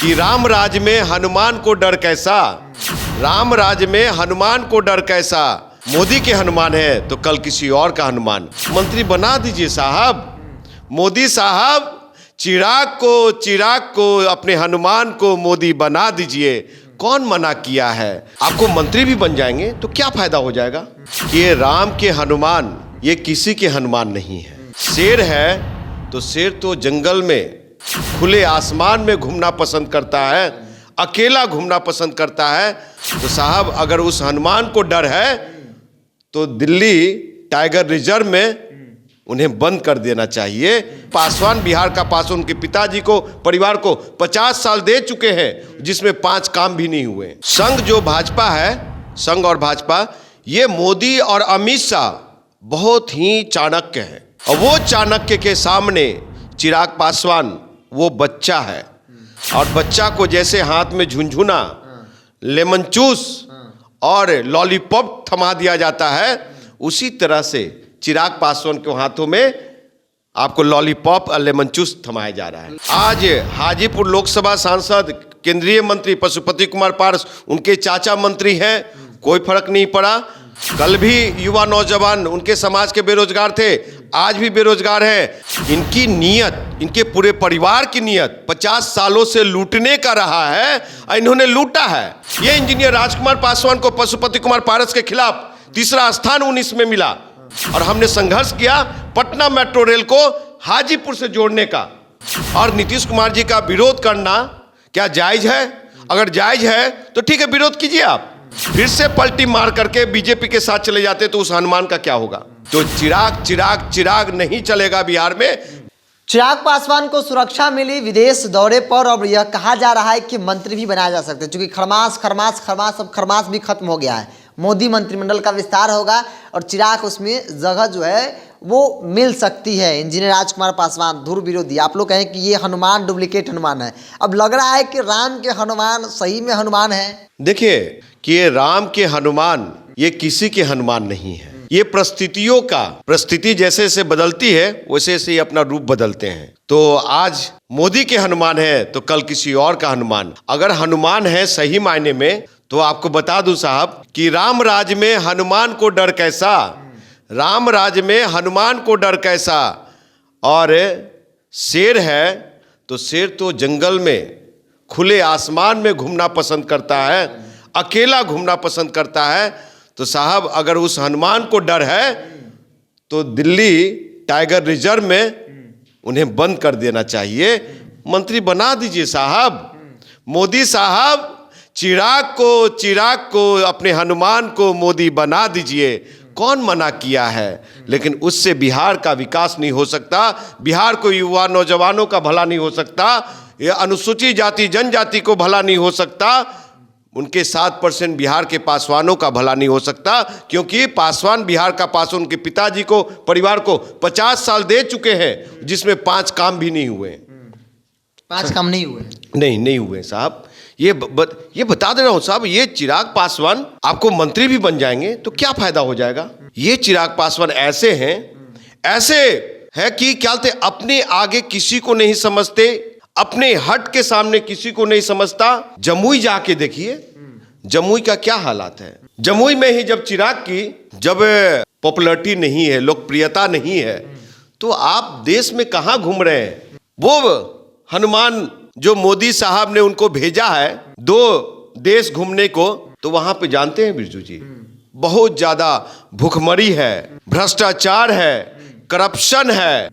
कि राम राज में हनुमान को डर कैसा, राम राज में हनुमान को डर कैसा। मोदी के हनुमान है तो कल किसी और का हनुमान। मंत्री बना दीजिए साहब। मोदी साहब चिराग को अपने हनुमान को मोदी बना दीजिए। कौन मना किया है? आपको मंत्री भी बन जाएंगे तो क्या फायदा हो जाएगा कि ये राम के हनुमान ये किसी के हनुमान नहीं है। शेर है तो शेर तो जंगल में खुले आसमान में घूमना पसंद करता है, अकेला घूमना पसंद करता है। तो साहब अगर उस हनुमान को डर है तो दिल्ली टाइगर रिजर्व में उन्हें बंद कर देना चाहिए। पासवान बिहार का पासवान उनके पिताजी को परिवार को 50 साल दे चुके हैं जिसमें 5 काम भी नहीं हुए। संघ जो भाजपा है, संघ और भाजपा, ये मोदी और अमित शाह बहुत ही चाणक्य है और वो चाणक्य के सामने चिराग पासवान वो बच्चा है। और बच्चा को जैसे हाथ में झुनझुना, लेमन जूस और लॉलीपॉप थमा दिया जाता है, उसी तरह से चिराग पासवान के हाथों में आपको लॉलीपॉप और लेमन जूस थमाया जा रहा है। आज हाजीपुर लोकसभा सांसद केंद्रीय मंत्री पशुपति कुमार पारस उनके चाचा मंत्री हैं, कोई फर्क नहीं पड़ा। कल भी युवा नौजवान उनके समाज के बेरोजगार थे, आज भी बेरोजगार हैं। इनकी नीयत, इनके पूरे परिवार की नीयत 50 सालों से लूटने का रहा है और इन्होंने लूटा है। ये इंजीनियर राजकुमार पासवान को पशुपति कुमार पारस के खिलाफ तीसरा स्थान 19 में मिला और हमने संघर्ष किया पटना मेट्रो रेल को हाजीपुर से जोड़ने का। और नीतीश कुमार जी का विरोध करना क्या जायज है? अगर जायज है तो ठीक है, विरोध कीजिए। आप फिर से पलटी मार करके बीजेपी के साथ चले जाते तो उस हनुमान का क्या होगा? तो चिराग नहीं चलेगा बिहार में। चिराग पासवान को सुरक्षा मिली विदेश दौरे पर। अब यह कहा जा रहा है कि मंत्री भी बनाए जा सकते हैं, क्योंकि खरमास भी खत्म हो गया है। मोदी मंत्रिमंडल का विस्तार होगा और चिराग उसमें जगह जो है वो मिल सकती है। इंजीनियर राजकुमार पासवान ध्रुव विरोधी, आप लोग कहें कि ये हनुमान डुप्लीकेट हनुमान है। अब लग रहा है कि राम के हनुमान सही में हनुमान है। देखिए कि ये राम के हनुमान ये किसी के हनुमान नहीं है। ये परिस्थिति जैसे जैसे बदलती है वैसे वैसे ही अपना रूप बदलते हैं। तो आज मोदी के हनुमान है तो कल किसी और का हनुमान। अगर हनुमान है सही मायने में तो आपको बता दूं साहब कि राम राज में हनुमान को डर कैसा, राम राज में हनुमान को डर कैसा। और शेर है तो शेर तो जंगल में खुले आसमान में घूमना पसंद करता है, अकेला घूमना पसंद करता है। तो साहब अगर उस हनुमान को डर है तो दिल्ली टाइगर रिजर्व में उन्हें बंद कर देना चाहिए। मंत्री बना दीजिए साहब। मोदी साहब चिराग को अपने हनुमान को मोदी बना दीजिए। कौन मना किया है? लेकिन उससे बिहार का विकास नहीं हो सकता, बिहार को युवा नौजवानों का भला नहीं हो सकता, ये अनुसूचित जाति जनजाति को भला नहीं हो सकता, उनके 7% बिहार के पासवानों का भला नहीं हो सकता। क्योंकि पासवान बिहार का पासवान उनके पिताजी को परिवार को 50 साल दे चुके हैं जिसमें 5 काम भी नहीं हुए। 5 काम नहीं हुए? नहीं हुए साहब। ये बता दे रहा हूं साहब, ये चिराग पासवान आपको मंत्री भी बन जाएंगे तो क्या फायदा हो जाएगा? ये चिराग पासवान ऐसे हैं कि क्या बोलते, अपने आगे किसी को नहीं समझते, अपने हट के सामने किसी को नहीं समझता। जमुई जाके देखिए, जमुई का क्या हालात है। जमुई में ही जब चिराग की जब पॉपुलैरिटी नहीं है, लोकप्रियता नहीं है, तो आप देश में कहां घूम रहे हैं? वो हनुमान जो मोदी साहब ने उनको भेजा है 2 देश घूमने को, तो वहां पे जानते हैं बिरजू जी, बहुत ज्यादा भुखमरी है, भ्रष्टाचार है, करप्शन है।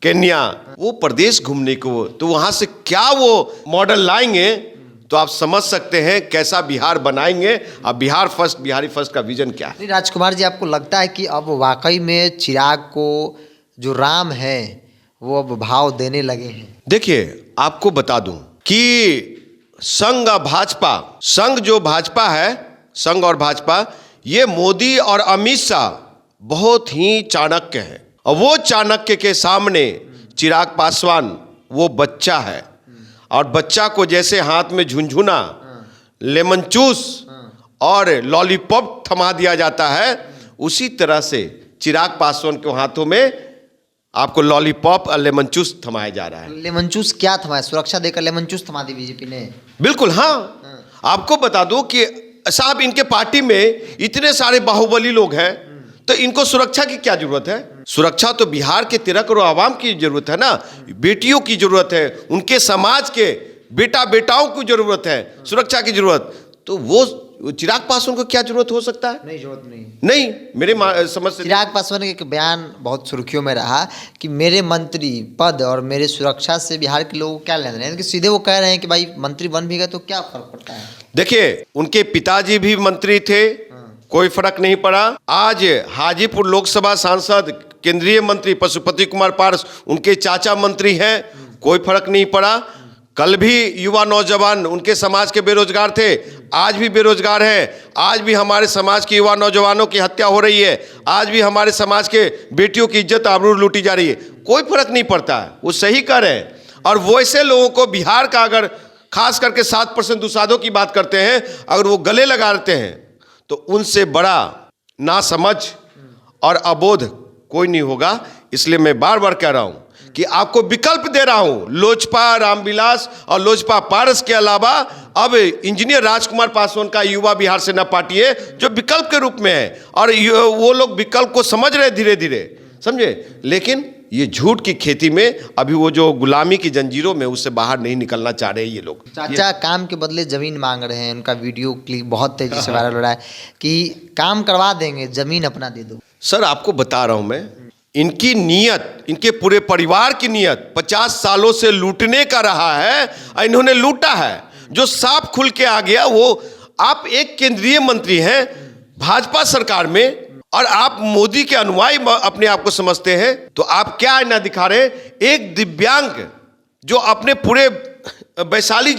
केन्या वो प्रदेश घूमने को, तो वहां से क्या वो मॉडल लाएंगे तो आप समझ सकते हैं कैसा बिहार बनाएंगे। अब बिहार फर्स्ट, बिहारी फर्स्ट का विजन क्या है? राजकुमार जी, आपको लगता है कि अब वाकई में चिराग को जो राम है वो अब भाव देने लगे हैं? देखिए आपको बता दूं कि संघ जो भाजपा है, संघ और भाजपा, ये मोदी और अमित शाह बहुत ही चाणक्य है और वो चाणक्य के सामने चिराग पासवान वो बच्चा है। और बच्चा को जैसे हाथ में झुनझुना, लेमन जूस और लॉलीपॉप थमा दिया जाता है, उसी तरह से चिराग पासवान के हाथों में आपको लॉलीपॉप और लेमन जूस थमाया जा रहा है। लेमन जूस क्या थमा? सुरक्षा देकर लेमन जूस थमा दी बीजेपी ने। बिल्कुल हाँ। आपको बता दूं कि साहब इनके पार्टी में इतने सारे बाहुबली लोग हैं, तो इनको सुरक्षा की क्या जरूरत है? सुरक्षा तो बिहार के 13 करोड़ आवाम की जरूरत है ना, बेटियों की जरूरत है, उनके समाज के बेटा बेटाओं की जरूरत है, सुरक्षा की जरूरत। तो वो चिराग पासवान को क्या जरूरत हो सकता है? नहीं, जरूरत नहीं। नहीं, मेरे समझ से चिराग पासवान का एक बयान बहुत सुर्खियों में रहा कि मेरे मंत्री पद और मेरे सुरक्षा से बिहार के लोगों को क्या लेना है। सीधे वो कह रहे हैं कि भाई मंत्री बन भी गए तो क्या फर्क पड़ता है। देखिए, उनके पिताजी भी मंत्री थे, कोई फर्क नहीं पड़ा। आज हाजीपुर लोकसभा सांसद, केंद्रीय मंत्री पशुपति कुमार पारस, उनके चाचा मंत्री हैं, कोई फर्क नहीं पड़ा। कल भी युवा नौजवान उनके समाज के बेरोजगार थे, आज भी बेरोजगार हैं। आज भी हमारे समाज के युवा नौजवानों की हत्या हो रही है, आज भी हमारे समाज के बेटियों की इज्जत आबरू लूटी जा रही है। कोई फर्क नहीं पड़ता है, वो सही कर रहे हैं। और वैसे लोगों को बिहार का, अगर खास करके 7% दुसाधों की बात करते हैं, अगर वो गले लगाते हैं तो उनसे बड़ा नासमझ और अबोध कोई नहीं होगा। इसलिए मैं बार बार कह रहा हूं कि आपको विकल्प दे रहा हूं। लोजपा रामविलास और लोजपा पारस के अलावा अब इंजीनियर राजकुमार पासवान का युवा बिहार सेना पार्टी है जो विकल्प के रूप में है, और वो लोग विकल्प को समझ रहे धीरे धीरे, समझे। लेकिन ये झूठ की खेती में, अभी वो जो गुलामी की जंजीरों में, उससे बाहर नहीं निकलना चाह रहे ये लोग। चाचा काम के बदले जमीन मांग रहे हैं, उनका वीडियो क्लिप बहुत तेजी से वायरल हो रहा है कि काम करवा देंगे, जमीन अपना दे दो। सर आपको बता रहा हूं मैं, इनकी नीयत, इनके पूरे परिवार की नीयत 50 सालों से लूटने का रहा है, और इन्होंने लूटा है। जो साफ खुल के आ गया वो, आप एक केंद्रीय मंत्री हैं भाजपा सरकार में, और आप मोदी के अनुयायी अपने आप को समझते हैं, तो आप क्या आईना दिखा रहे हैं? एक दिव्यांग जो अपने पूरे वैशाली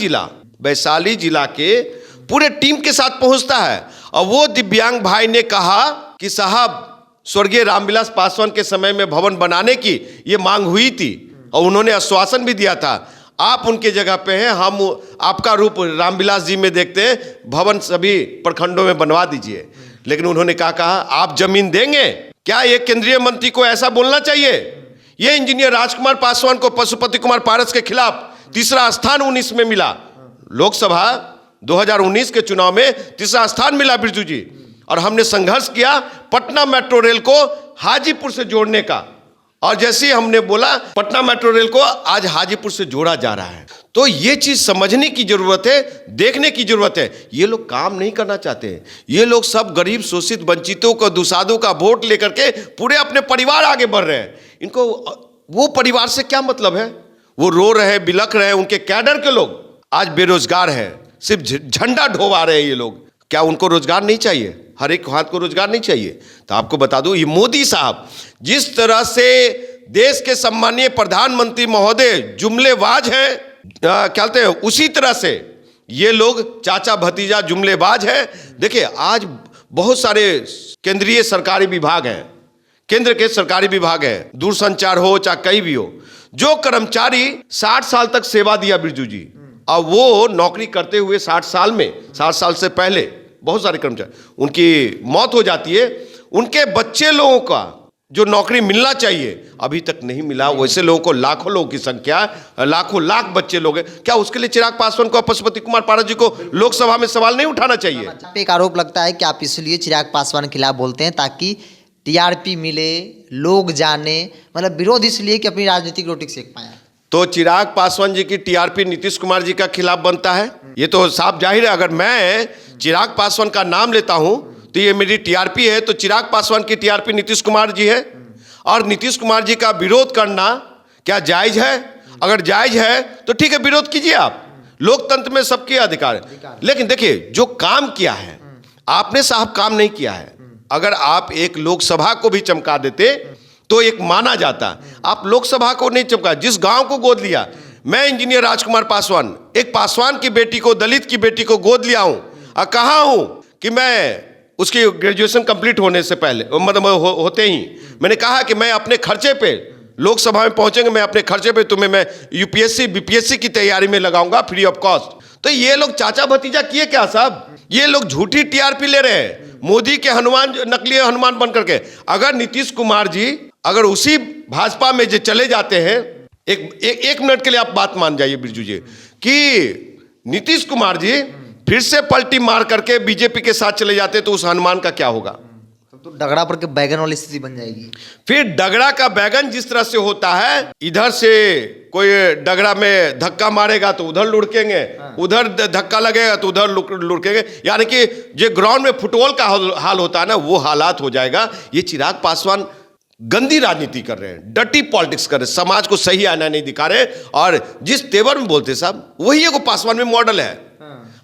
जिला के पूरे टीम के साथ पहुंचता है, और वो दिव्यांग भाई ने कहा कि साहब स्वर्गीय रामविलास पासवान के समय में भवन बनाने की ये मांग हुई थी, और उन्होंने आश्वासन भी दिया था, आप उनके जगह पे हैं, हम आपका रूप रामविलास जी में देखते हैं, भवन सभी प्रखंडों में बनवा दीजिए। लेकिन उन्होंने क्या कहा? आप जमीन देंगे? क्या एक केंद्रीय मंत्री को ऐसा बोलना चाहिए? ये इंजीनियर राजकुमार पासवान को पशुपति कुमार पारस के खिलाफ तीसरा स्थान 19 में मिला। लोकसभा 2019 के चुनाव में तीसरा स्थान मिला बिरजू जी, और हमने संघर्ष किया पटना मेट्रो रेल को हाजीपुर से जोड़ने का, और जैसे ही हमने बोला पटना मेट्रो रेल को आज हाजीपुर से जोड़ा जा रहा है। तो ये चीज समझने की जरूरत है, देखने की जरूरत है। ये लोग काम नहीं करना चाहते हैं, ये लोग सब गरीब शोषित वंचितों को, दुसाधों का वोट लेकर के पूरे अपने परिवार आगे बढ़ रहे हैं। इनको वो परिवार से क्या मतलब है? वो रो रहे हैं, बिलख रहे हैं, उनके कैडर के लोग आज बेरोजगार हैं, सिर्फ झंडा ढोवा रहे हैं ये लोग। क्या उनको रोजगार नहीं चाहिए? हर एक हाथ को रोजगार नहीं चाहिए? तो आपको बता दूं, ये मोदी साहब जिस तरह से देश के सम्मानीय प्रधानमंत्री महोदय जुमलेबाज हैं, क्या कहते हैं, उसी तरह से ये लोग चाचा भतीजा जुमलेबाज हैं। देखिए, आज बहुत सारे केंद्रीय सरकारी विभाग हैं, केंद्र के सरकारी विभाग हैं, दूरसंचार हो चाहे कहीं भी हो, जो कर्मचारी 60 साल तक सेवा दिया बिरजू जी, और वो नौकरी करते हुए 60 साल में, 60 साल से पहले बहुत सारे कर्मचारी उनकी मौत हो जाती है, उनके बच्चे लोगों का जो नौकरी मिलना चाहिए अभी तक नहीं मिला। वैसे लोगों को लाखों लोगों की संख्या, लाखों लाख बच्चे लोग हैं। क्या उसके लिए चिराग पासवान को, पशुपति कुमार पारस जी को लोकसभा में सवाल नहीं उठाना चाहिए? एक आरोप लगता है कि आप इसलिए चिराग पासवान के खिलाफ बोलते हैं ताकि टीआरपी मिले, लोग जाने, मतलब विरोध इसलिए कि अपनी राजनीतिक रोटी सेक पाए। तो चिराग पासवान जी की टीआरपी नीतीश कुमार जी का खिलाफ बनता है? ये तो साफ जाहिर है। अगर मैं चिराग पासवान का नाम लेता हूं तो ये मेरी टीआरपी है, तो चिराग पासवान की टीआरपी नीतीश कुमार जी है, और नीतीश कुमार जी का विरोध करना क्या जायज है? अगर जायज है तो ठीक है, विरोध कीजिए आप, लोकतंत्र में सबके अधिकार है। लेकिन देखिए, जो काम किया है आपने साहब, काम नहीं किया है। अगर आप एक लोकसभा को भी चमका देते तो एक माना जाता, आप लोकसभा को नहीं चमका। जिस गांव को गोद लिया, मैं इंजीनियर राजकुमार पासवान, एक पासवान की बेटी को, दलित की बेटी को गोद लिया हूं, और कहा हूं कि मैं उसकी ग्रेजुएशन कंप्लीट होने से पहले, मतलब होते ही मैंने कहा कि मैं अपने खर्चे पे, लोकसभा में पहुंचेंगे, मैं अपने खर्चे पे तुम्हें मैं यूपीएससी बीपीएससी की तैयारी में लगाऊंगा फ्री ऑफ कॉस्ट। तो ये लोग चाचा भतीजा किए क्या साहब? ये लोग झूठी टीआरपी ले रहे हैं, मोदी के हनुमान, नकली हनुमान बन करके। अगर नीतीश कुमार जी अगर उसी भाजपा में जो चले जाते हैं, एक मिनट के लिए आप बात मान जाइए बिरजू जी, कि नीतीश कुमार जी फिर से पलटी मार करके बीजेपी के साथ चले जाते तो उस हनुमान का क्या होगा? तो डगरा पर के बैगन वाली स्थिति बन जाएगी। फिर डगरा का बैगन जिस तरह से होता है, इधर से कोई डगरा में धक्का मारेगा तो उधर लुढ़केंगे, उधर धक्का लगेगा तो उधर लुढ़केंगे, यानी कि जो ग्राउंड में फुटबॉल का हाल होता है ना, वो हालात हो जाएगा। ये चिराग पासवान गंदी राजनीति कर रहे हैं, डर्टी पॉलिटिक्स कर रहे हैं, समाज को सही आईना नहीं दिखा रहे, और जिस तेवर में बोलते साहब, वही एगो पासवान में मॉडल है।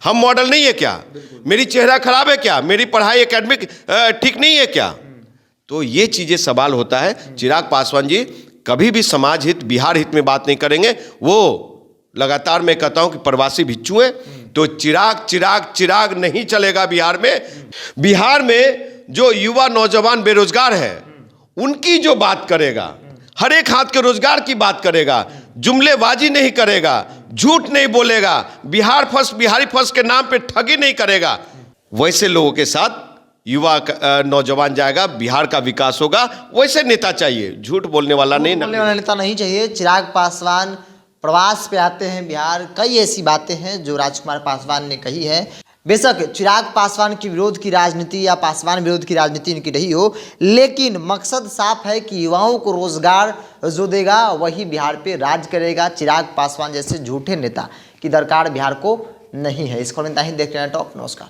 हम मॉडल नहीं है क्या? मेरी चेहरा खराब है क्या? मेरी पढ़ाई एकेडमिक ठीक नहीं है क्या? तो ये चीजें सवाल होता है। चिराग पासवान जी कभी भी समाज हित, बिहार हित में बात नहीं करेंगे। वो लगातार मैं कहता हूं कि प्रवासी भिक्षु हैं, तो चिराग चिराग चिराग नहीं चलेगा बिहार में। बिहार में जो युवा नौजवान बेरोजगार है, उनकी जो बात करेगा, हर एक हाथ के रोजगार की बात करेगा, जुमलेबाजी नहीं करेगा, झूठ नहीं बोलेगा, बिहार फर्स्ट, बिहारी फर्स्ट के नाम पे ठगी नहीं करेगा, वैसे लोगों के साथ युवा नौजवान जाएगा, बिहार का विकास होगा। वैसे नेता चाहिए, झूठ बोलने वाला नहीं, बोलने वाला नेता नहीं चाहिए। चिराग पासवान प्रवास पे आते हैं बिहार, कई ऐसी बातें हैं जो राजकुमार पासवान ने कही है। बेशक चिराग पासवान की विरोध की राजनीति या पासवान विरोध की राजनीति इनकी रही हो, लेकिन मकसद साफ है कि युवाओं को रोजगार जो देगा वही बिहार पे राज करेगा। चिराग पासवान जैसे झूठे नेता की दरकार बिहार को नहीं है। इसको नेता ही देखते हैं टॉप। नमस्कार।